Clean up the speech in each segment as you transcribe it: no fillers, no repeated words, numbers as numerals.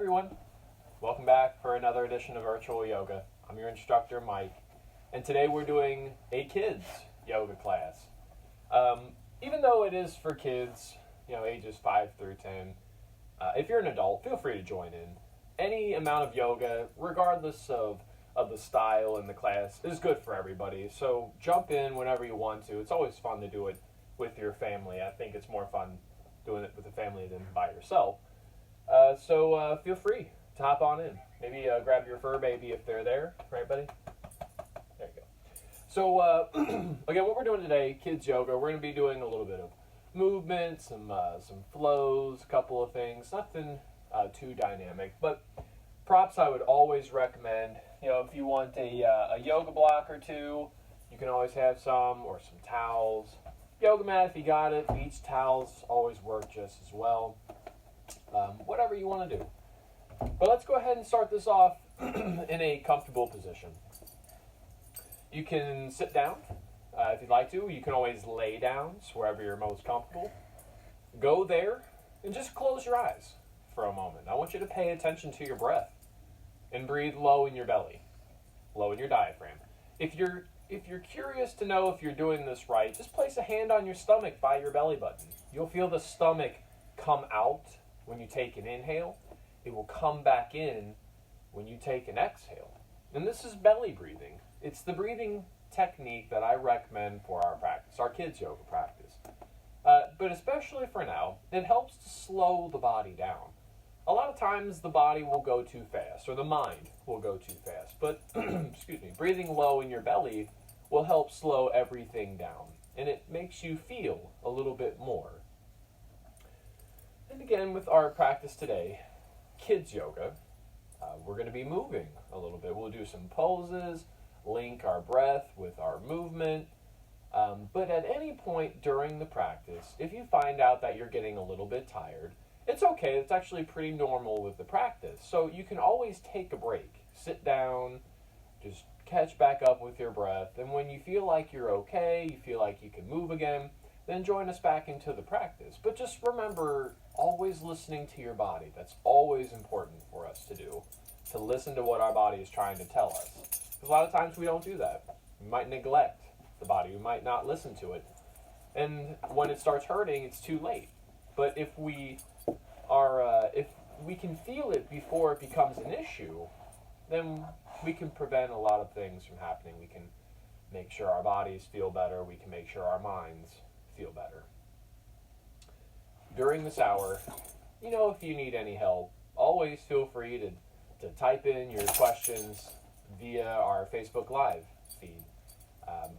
everyone. Welcome back for another edition of Virtual Yoga. I'm your instructor, Mike, and today we're doing a kids yoga class. Even though it is for kids, ages 5 through 10, if you're an adult, feel free to join in. Any amount of yoga, regardless of the style in the class, is good for everybody. So jump in whenever you want to. It's always fun to do it with your family. I think it's more fun doing it with a family than by yourself. So feel free to hop on in. Maybe grab your fur baby if they're there. Right, buddy? There you go. So, again, what we're doing today, kids yoga, we're going to be doing a little bit of movement, some flows, a couple of things. Nothing too dynamic. But props I would always recommend. If you want a yoga block or two, you can always have some, or some towels. Yoga mat if you got it. Beach towels always work just as well. Whatever you want to do. But let's go ahead and start this off in a comfortable position. You can sit down if you'd like to. You can always lay down, so wherever you're most comfortable. Go there and just close your eyes for a moment. I want you to pay attention to your breath and breathe low in your belly, low in your diaphragm. If you're curious to know if you're doing this right, just place a hand on your stomach by your belly button. You'll feel the stomach come out when you take an inhale. It will come back in when you take an exhale. And this is belly breathing. It's the breathing technique that I recommend for our practice, our kids yoga practice. But especially for now, it helps to slow the body down. A lot of times the body will go too fast, or the mind will go too fast. But, breathing low in your belly will help slow everything down. And it makes you feel a little bit more. And again, with our practice today, kids yoga, we're going to be moving a little bit. We'll do some poses, link our breath with our movement. But at any point during the practice, if you find out that you're getting a little bit tired, it's okay. It's actually pretty normal with the practice. So you can always take a break. Sit down, just catch back up with your breath. And when you feel like you're okay, you feel like you can move again, then join us back into the practice. But just remember, always listening to your body. That's always important for us to do, to listen to what our body is trying to tell us. Because a lot of times we don't do that. We might neglect the body. We might not listen to it. And when it starts hurting, it's too late. But if we can feel it before it becomes an issue, then we can prevent a lot of things from happening. We can make sure our bodies feel better. We can make sure our minds feel better. During this hour, if you need any help, always feel free to type in your questions via our Facebook Live feed.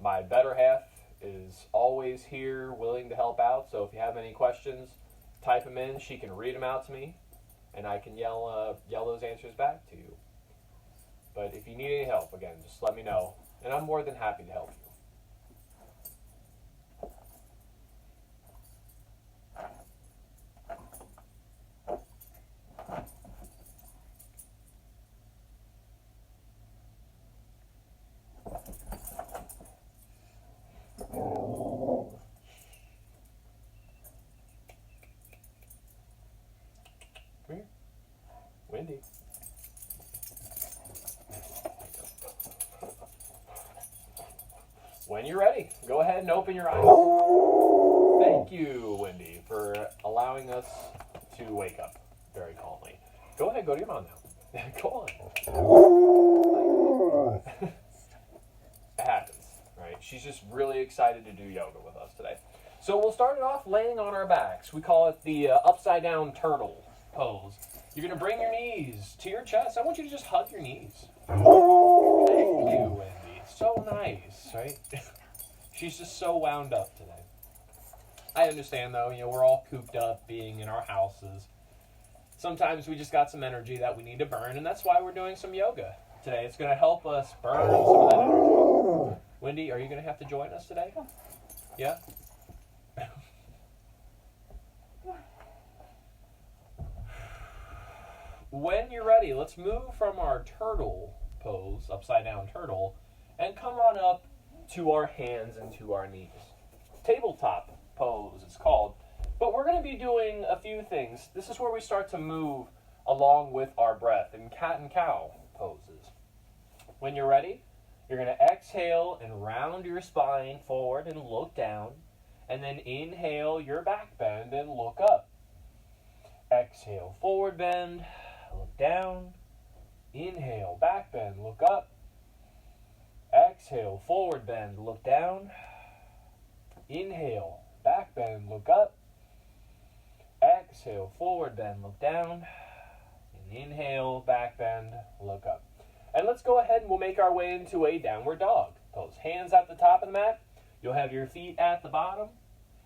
My better half is always here, willing to help out, so if you have any questions, type them in. She can read them out to me, and I can yell those answers back to you. But if you need any help, again, just let me know, and I'm more than happy to help you. Come here. Wendy. When you're ready, go ahead and open your eyes. Thank you, Wendy, for allowing us to wake up very calmly. Go ahead, go to your mom now. Go on. It happens, right? She's just really excited to do yoga with us today. So we'll start it off laying on our backs. We call it the upside down turtle pose. You're going to bring your knees to your chest. I want you to just hug your knees. Thank you, Wendy. So nice, right? She's just so wound up today. I understand, though, we're all cooped up being in our houses. Sometimes we just got some energy that we need to burn, and that's why we're doing some yoga today. It's going to help us burn some of that energy. Wendy, are you going to have to join us today? Yeah? When you're ready, let's move from our turtle pose, upside down turtle, and come on up to our hands and to our knees. Tabletop pose, it's called. But we're going to be doing a few things. This is where we start to move along with our breath in cat and cow poses. When you're ready, you're going to exhale and round your spine forward and look down, and then inhale your back bend and look up. Exhale, forward bend, look down. Inhale, back bend, look up. Exhale, forward bend, look down. Inhale, back bend, look up. Exhale, forward bend, look down. And inhale, back bend, look up. And let's go ahead and we'll make our way into a downward dog pose. Hands at the top of the mat. You'll have your feet at the bottom.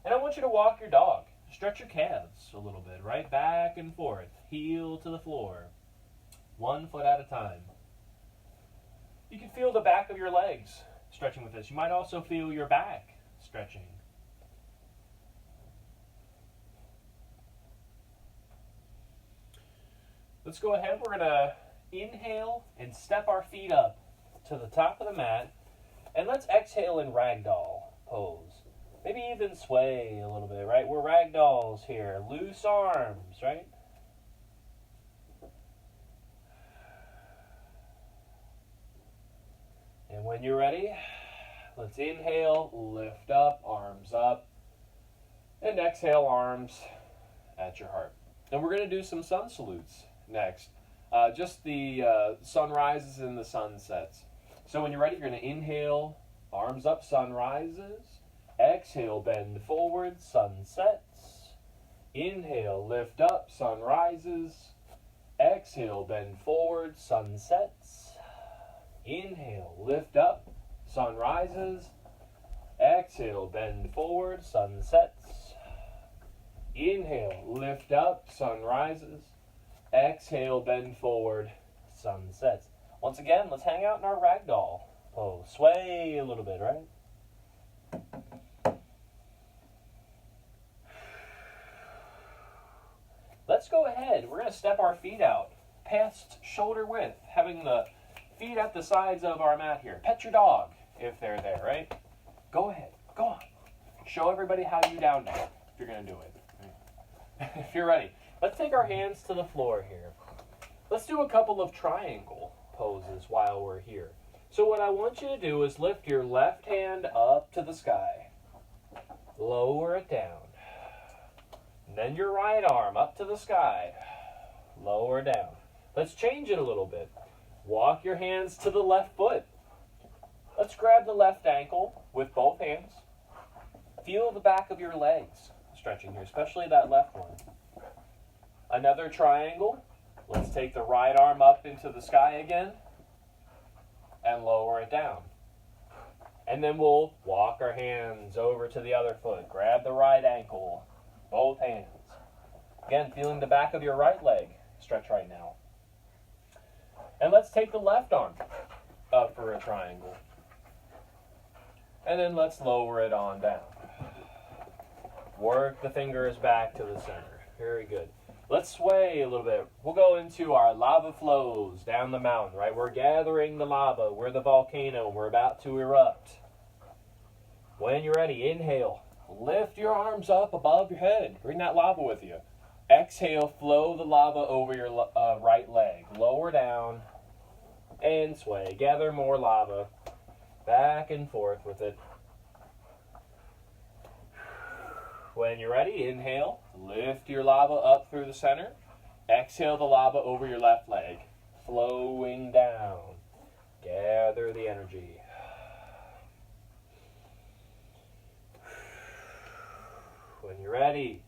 And I want you to walk your dog. Stretch your calves a little bit, right? Back and forth. Heel to the floor. 1 foot at a time. You can feel the back of your legs stretching with this. You might also feel your back stretching. Let's go ahead. We're going to inhale and step our feet up to the top of the mat. And let's exhale in ragdoll pose. Maybe even sway a little bit, right? We're ragdolls here. Loose arms, right? And when you're ready, let's inhale, lift up, arms up. And exhale, arms at your heart. And we're going to do some sun salutes next. Just the sunrises and the sunsets. So when you're ready, you're going to inhale, arms up, sunrises. Exhale, bend forward, sunsets. Inhale, lift up, sunrises. Exhale, bend forward, sunsets. Inhale, lift up, sunrises. Exhale, bend forward, sunsets. Inhale, lift up, sunrises. Exhale, bend forward, sunsets. Once again, let's hang out in our ragdoll pose. Sway a little bit, right? Let's go ahead. We're going to step our feet out past shoulder width, having the feet at the sides of our mat here. Pet your dog if they're there, right? Go ahead. Go on. Show everybody how you down dog if you're going to do it. Right? If you're ready. Let's take our hands to the floor here. Let's do a couple of triangle poses while we're here. So what I want you to do is lift your left hand up to the sky. Lower it down. And then your right arm up to the sky. Lower down. Let's change it a little bit. Walk your hands to the left foot. Let's grab the left ankle with both hands. Feel the back of your legs stretching here, especially that left one. Another triangle. Let's take the right arm up into the sky again and lower it down. And then we'll walk our hands over to the other foot. Grab the right ankle, both hands. Again, feeling the back of your right leg stretch right now. And let's take the left arm up for a triangle. And then let's lower it on down. Work the fingers back to the center. Very good. Let's sway a little bit. We'll go into our lava flows down the mountain, right? We're gathering the lava. We're the volcano. We're about to erupt. When you're ready, inhale. Lift your arms up above your head. Bring that lava with you. Exhale, flow the lava over your right leg. Lower down and sway. Gather more lava. Back and forth with it. When you're ready, inhale. Lift your lava up through the center. Exhale the lava over your left leg. Flowing down. Gather the energy. When you're ready,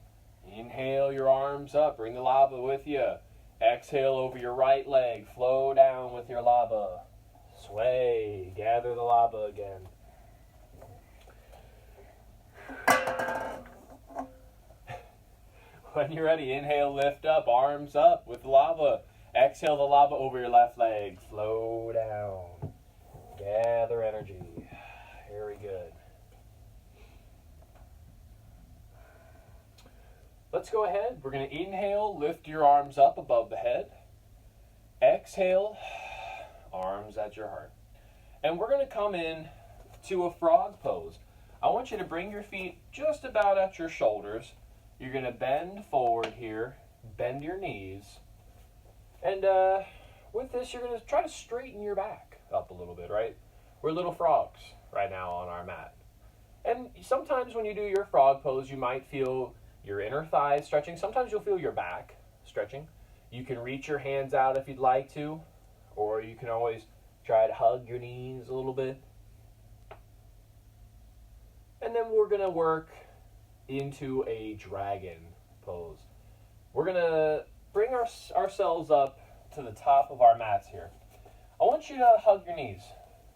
inhale your arms up. Bring the lava with you. Exhale over your right leg. Flow down with your lava. Sway. Gather the lava again. When you're ready, inhale, lift up, arms up with lava. Exhale the lava over your left leg. Flow down. Gather energy. Very good. Let's go ahead. We're going to inhale, lift your arms up above the head. Exhale, arms at your heart. And we're going to come in to a frog pose. I want you to bring your feet just about at your shoulders. You're going to bend forward here, bend your knees, And with this, you're going to try to straighten your back up a little bit, right? We're little frogs right now on our mat. And sometimes when you do your frog pose, you might feel your inner thighs stretching. Sometimes you'll feel your back stretching. You can reach your hands out if you'd like to, or you can always try to hug your knees a little bit. And then we're going to work into a dragon pose. We're going to bring ourselves up to the top of our mats here. I want you to hug your knees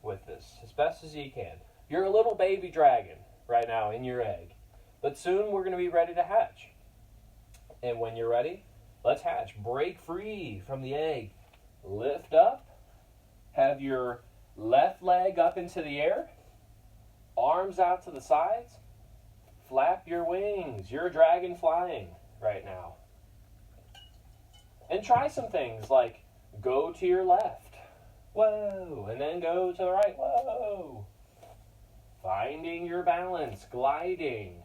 with this as best as you can. You're a little baby dragon right now in your egg, but soon we're going to be ready to hatch. And when you're ready, let's hatch. Break free from the egg. Lift up. Have your left leg up into the air. Arms out to the sides. Flap your wings. You're a dragon flying right now. And try some things like go to your left. Whoa. And then go to the right. Whoa. Finding your balance. Gliding.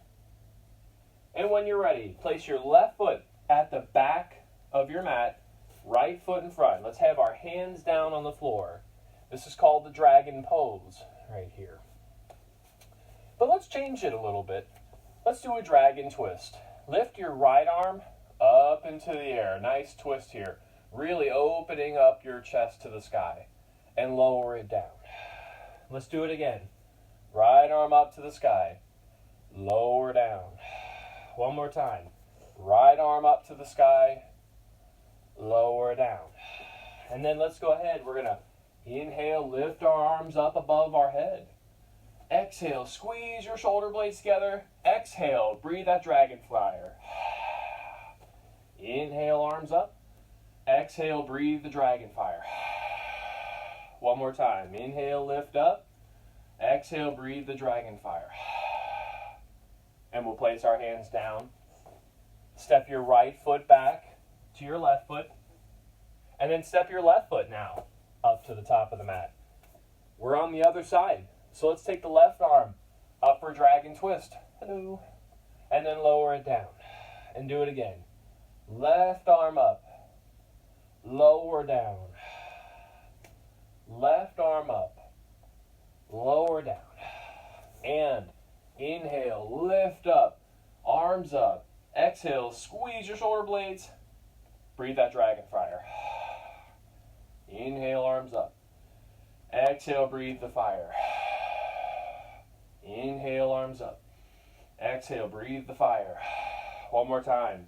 And when you're ready, place your left foot at the back of your mat. Right foot in front. Let's have our hands down on the floor. This is called the dragon pose right here. But let's change it a little bit. Let's do a dragon twist. Lift your right arm up into the air. Nice twist here. Really opening up your chest to the sky. And lower it down. Let's do it again. Right arm up to the sky. Lower down. One more time. Right arm up to the sky. Lower down. And then let's go ahead. We're going to inhale, lift our arms up above our head. Exhale, squeeze your shoulder blades together. Exhale, breathe that dragon flyer. Inhale, arms up. Exhale, breathe the dragon fire. One more time. Inhale, lift up. Exhale, breathe the dragon fire. And we'll place our hands down. Step your right foot back to your left foot. And then step your left foot now up to the top of the mat. We're on the other side. So let's take the left arm up for dragon twist. Hello. And then lower it down. And do it again. Left arm up. Lower down. Left arm up. Lower down. And inhale, lift up. Arms up. Exhale, squeeze your shoulder blades. Breathe that dragon fire. Inhale, arms up. Exhale, breathe the fire. Inhale, arms up. Exhale, breathe the fire. One more time.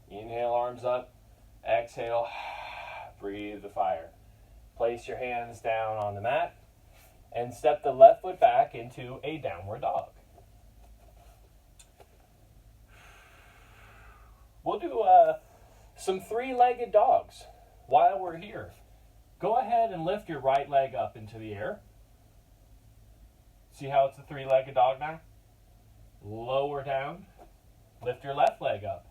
Inhale, arms up. Exhale, breathe the fire. Place your hands down on the mat and step the left foot back into a downward dog. We'll do some three-legged dogs while we're here. Go ahead and lift your right leg up into the air. See how it's a three-legged dog now? Lower down. Lift your left leg up.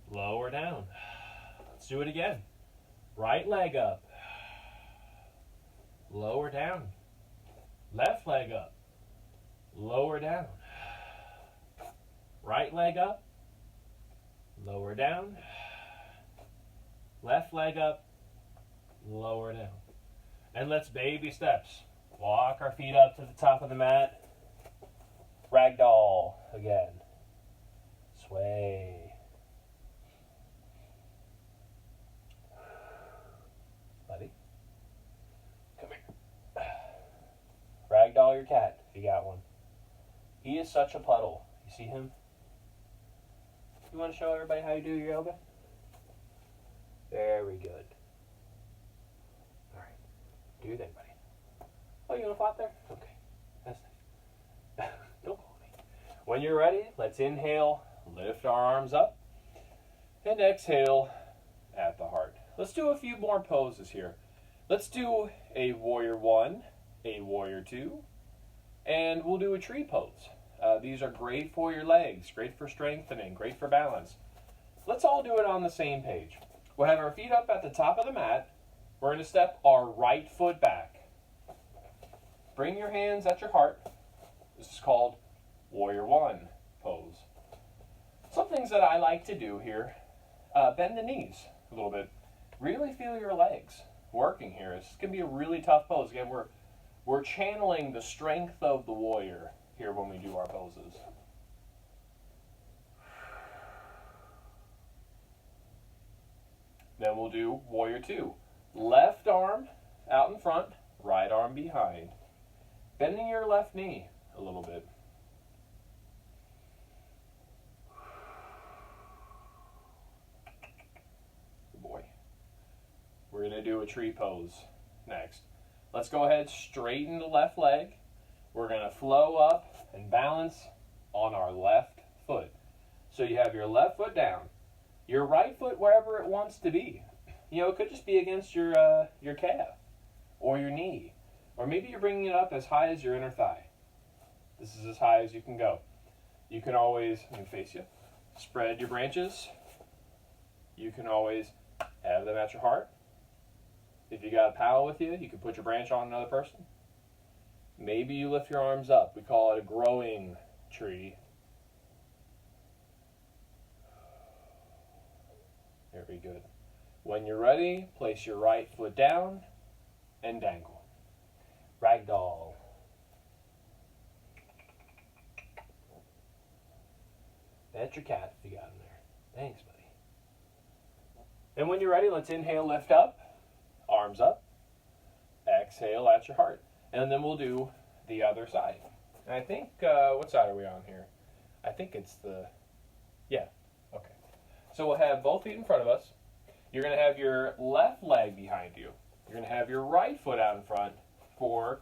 Lower down. Let's do it again. Right leg up. Lower down. Left leg up. Lower down. Right leg up. Lower down. Left leg up. Lower down. And let's baby steps. Walk our feet up to the top of the mat. Ragdoll again. Sway. Buddy. Come here. Ragdoll your cat if you got one. He is such a puddle. You see him? You want to show everybody how you do your yoga? Very good. All right. Do your thing, buddy. Oh, you want to flop there? Okay. That's nice. Don't call me. When you're ready, let's inhale, lift our arms up, and exhale at the heart. Let's do a few more poses here. Let's do a warrior one, a warrior two, and we'll do a tree pose. These are great for your legs, great for strengthening, great for balance. Let's all do it on the same page. We'll have our feet up at the top of the mat. We're going to step our right foot back. Bring your hands at your heart. This is called warrior one pose. Some things that I like to do here, bend the knees a little bit, really feel your legs working here. It's going to be a really tough pose. Again, we're channeling the strength of the warrior here when we do our poses. Then we'll do warrior two. Left arm out in front, right arm behind. Bending your left knee a little bit. Good boy. We're going to do a tree pose next. Let's go ahead, straighten the left leg. We're going to flow up and balance on our left foot. So you have your left foot down, your right foot wherever it wants to be. You know, it could just be against your calf or your knee. Or maybe you're bringing it up as high as your inner thigh. This is as high as you can go. You can always, let me face you, spread your branches. You can always have them at your heart. If you got a pal with you, you can put your branch on another person. Maybe you lift your arms up. We call it a growing tree. Very good. When you're ready, place your right foot down and dangle. Ragdoll. That's your cat if you got him there. Thanks, buddy. And when you're ready, let's inhale, lift up, arms up. Exhale at your heart. And then we'll do the other side. And I think, what side are we on here? I think it's the, yeah, okay. So we'll have both feet in front of us. You're going to have your left leg behind you. You're going to have your right foot out in front for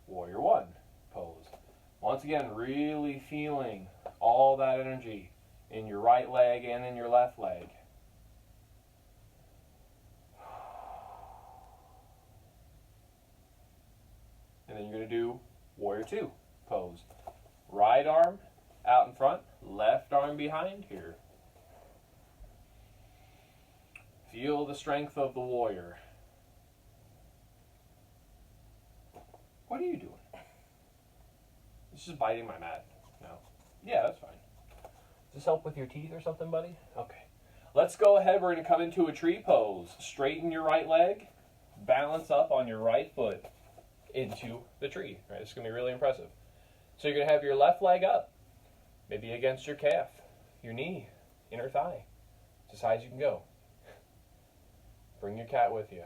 warrior one pose. Once again, really feeling all that energy in your right leg and in your left leg. And then you're going to do warrior two pose. Right arm out in front, left arm behind here. Feel the strength of the warrior. What are you doing? It's just biting my mat. No. Yeah, that's fine. Does this help with your teeth or something, buddy? Okay. Let's go ahead. We're going to come into a tree pose. Straighten your right leg. Balance up on your right foot into the tree. Right? It's going to be really impressive. So you're going to have your left leg up. Maybe against your calf, your knee, inner thigh. It's as high as you can go. Bring your cat with you.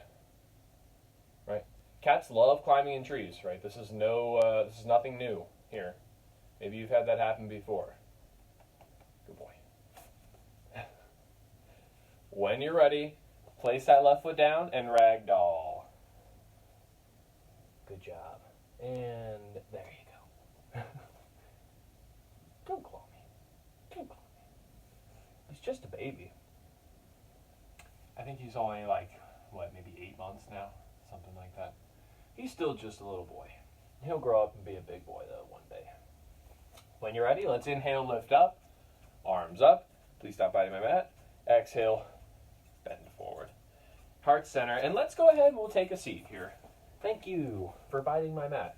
Right? Cats love climbing in trees, right? This is nothing new here. Maybe you've had that happen before. Good boy. When you're ready, place that left foot down and ragdoll. Good job. And there you go. Don't claw me. Don't claw me. He's just a baby. I think he's only like, what, maybe 8 months now? Something like that. He's still just a little boy. He'll grow up and be a big boy, though, one day. When you're ready, let's inhale, lift up. Arms up. Please stop biting my mat. Exhale, bend forward. Heart center. And let's go ahead and we'll take a seat here. Thank you for biting my mat.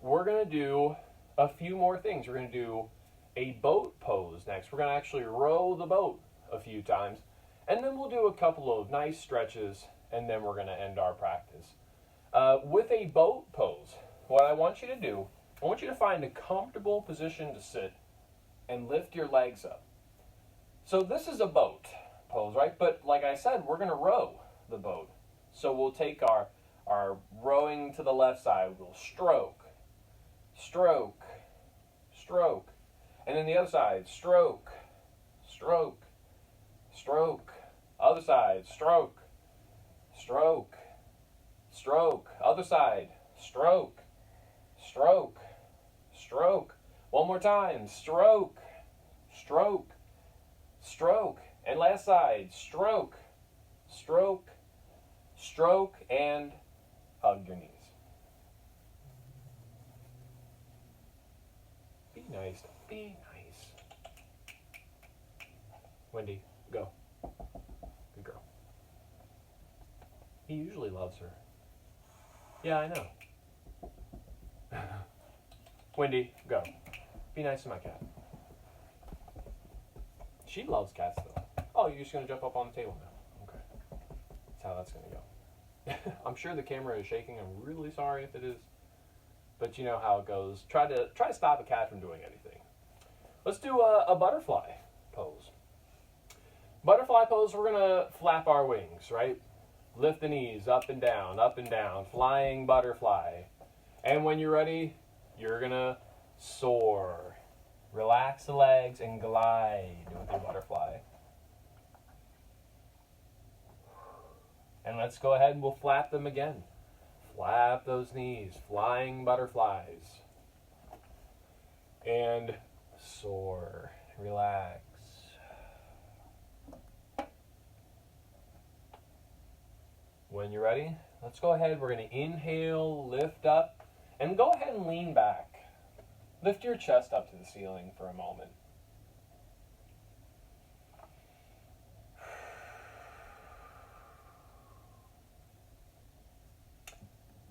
We're going to do a few more things. We're going to do a boat pose next. We're going to actually row the boat a few times. And then we'll do a couple of nice stretches, and then we're going to end our practice. With a boat pose, what I want you to do, I want you to find a comfortable position to sit and lift your legs up. So this is a boat pose, right? But like I said, we're going to row the boat. So we'll take our rowing to the left side. We'll stroke, stroke, stroke. And then the other side, stroke, stroke, stroke. Other side, stroke, stroke, stroke. Other side, stroke, stroke, stroke. One more time, stroke, stroke, stroke. And last side, stroke, stroke, stroke, and hug your knees. Be nice, be nice. Wendy, go. Good girl. He usually loves her. Yeah, I know. Wendy, go. Be nice to my cat. She loves cats, though. Oh, you're just going to jump up on the table now. Okay. that's going to go. I'm sure the camera is shaking. I'm really sorry if it is. But you know how it goes. Try to stop a cat from doing anything. Let's do a butterfly pose. Butterfly pose, we're going to flap our wings, right? Lift the knees up and down, flying butterfly. And when you're ready, you're going to soar. Relax the legs and glide with your butterfly. And let's go ahead and we'll flap them again. Flap those knees, flying butterflies. And soar, relax. When you're ready, let's go ahead. We're going to inhale, lift up, and go ahead and lean back. Lift your chest up to the ceiling for a moment.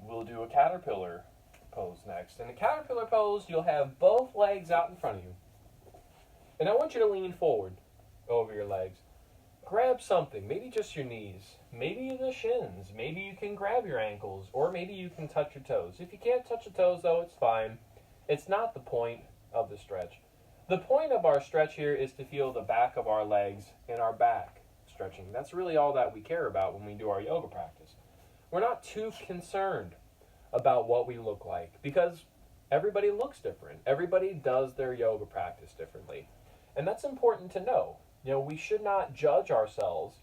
We'll do a caterpillar pose next. In a caterpillar pose, you'll have both legs out in front of you. And I want you to lean forward over your legs. Grab something, maybe just your knees, maybe the shins, maybe you can grab your ankles, or maybe you can touch your toes. If you can't touch the toes, though, it's fine. It's not the point of the stretch. The point of our stretch here is to feel the back of our legs and our back stretching. That's really all that we care about when we do our yoga practice. We're not too concerned about what we look like because everybody looks different. Everybody does their yoga practice differently. And that's important to know. You know, we should not judge ourselves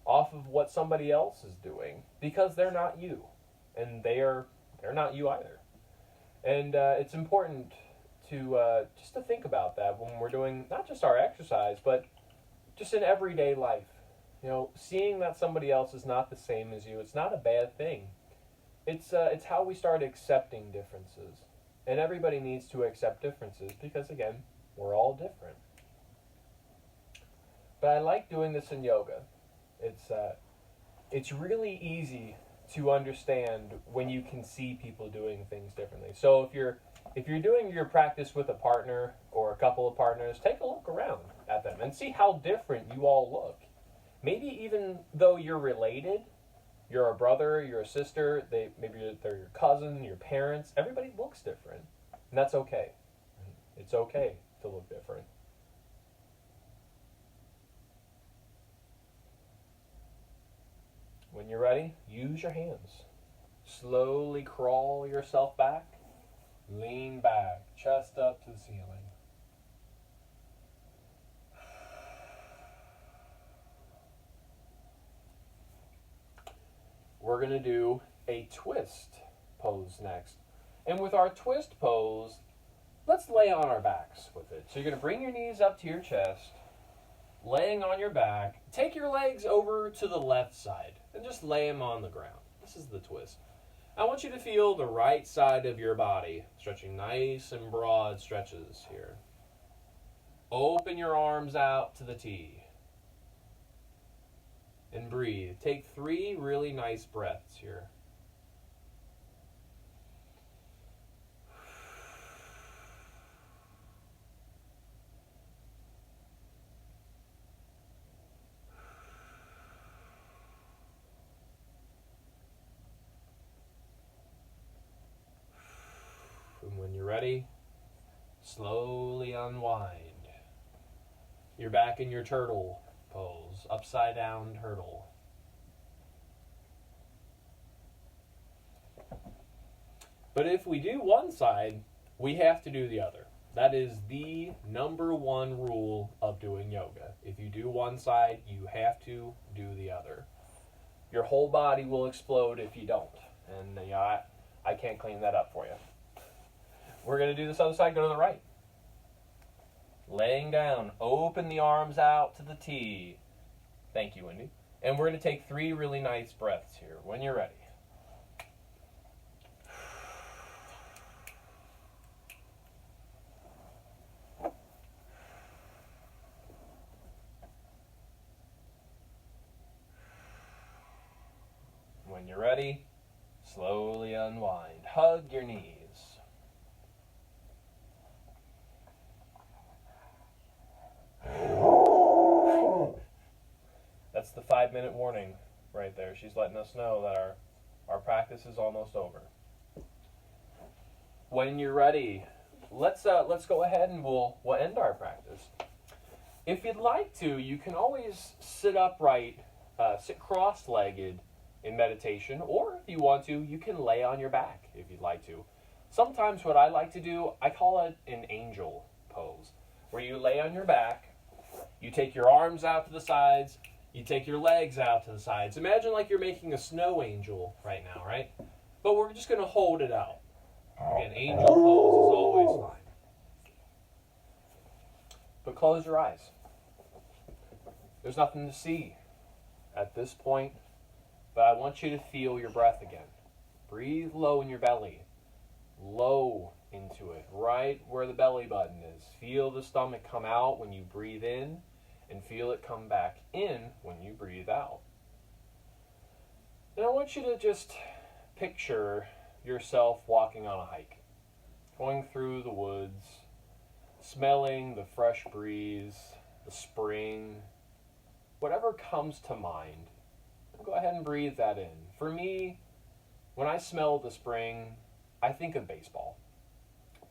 off of what somebody else is doing because they're not you. And they're not you either. And it's important to just to think about that when we're doing not just our exercise, but just in everyday life. You know, seeing that somebody else is not the same as you, it's not a bad thing. It's how we start accepting differences. And everybody needs to accept differences because, again, we're all different. But I like doing this in yoga. It's really easy to understand when you can see people doing things differently. So if you're doing your practice with a partner or a couple of partners, take a look around at them and see how different you all look. Maybe even though you're related, you're a brother, you're a sister, maybe they're your cousin, your parents, everybody looks different. And that's okay. It's okay to look different. When you're ready, use your hands. Slowly crawl yourself back. Lean back, chest up to the ceiling. We're going to do a twist pose next. And with our twist pose, let's lay on our backs with it. So you're going to bring your knees up to your chest, laying on your back. Take your legs over to the left side and just lay them on the ground. This is the twist. I want you to feel the right side of your body, stretching nice and broad stretches here. Open your arms out to the T. And breathe. Take 3 really nice breaths here. And when you're ready, slowly unwind. You're back in your turtle pose, upside down turtle. But if we do one side, we have to do the other. That is the number one rule of doing yoga. If you do one side, you have to do the other. Your whole body will explode if you don't. And I can't clean that up for you. We're going to do this other side, go to the right. Laying down, open the arms out to the T. Thank you, Wendy. And we're going to take 3 really nice breaths here when you're ready. When you're ready, slowly unwind. Hug your knees. That's the 5-minute warning. right there. She's letting us know that our practice is almost over. When you're ready, let's go ahead and we'll end our practice. If you'd like to, you can always sit upright, sit cross-legged in meditation, or if you want to, you can lay on your back if you'd like to. Sometimes what I like to do, I call it an angel pose, where you lay on your back, you take your arms out to the sides, you take your legs out to the sides. Imagine like you're making a snow angel right now, right? But we're just going to hold it out. Again, angel pose is always fine. But close your eyes. There's nothing to see at this point, but I want you to feel your breath again. Breathe low in your belly. Low into it, right where the belly button is. Feel the stomach come out when you breathe in, and feel it come back in when you breathe out. And I want you to just picture yourself walking on a hike, going through the woods, smelling the fresh breeze, the spring, whatever comes to mind. Go ahead and breathe that in. For me, when I smell the spring, I think of baseball.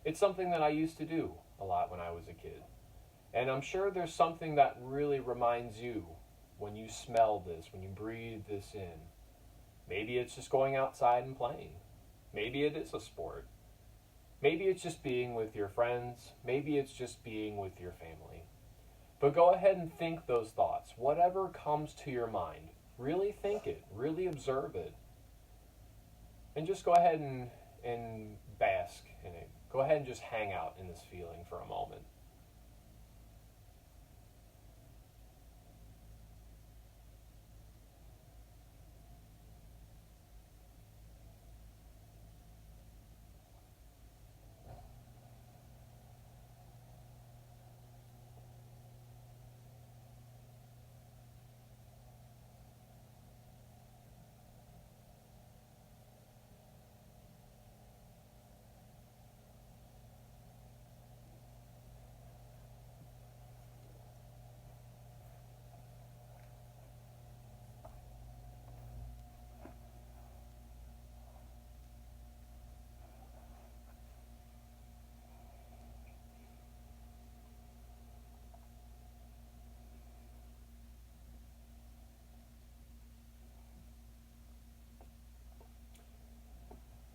It's something that I used to do a lot when I was a kid. And I'm sure there's something that really reminds you when you smell this, when you breathe this in. Maybe it's just going outside and playing. Maybe it is a sport. Maybe it's just being with your friends. Maybe it's just being with your family. But go ahead and think those thoughts. Whatever comes to your mind, really think it, really observe it. And just go ahead and bask in it. Go ahead and just hang out in this feeling for a moment.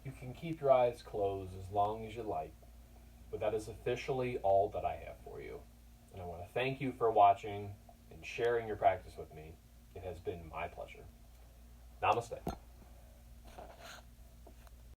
You can keep your eyes closed as long as you like, but that is officially all that I have for you. And I want to thank you for watching and sharing your practice with me. It has been my pleasure. Namaste.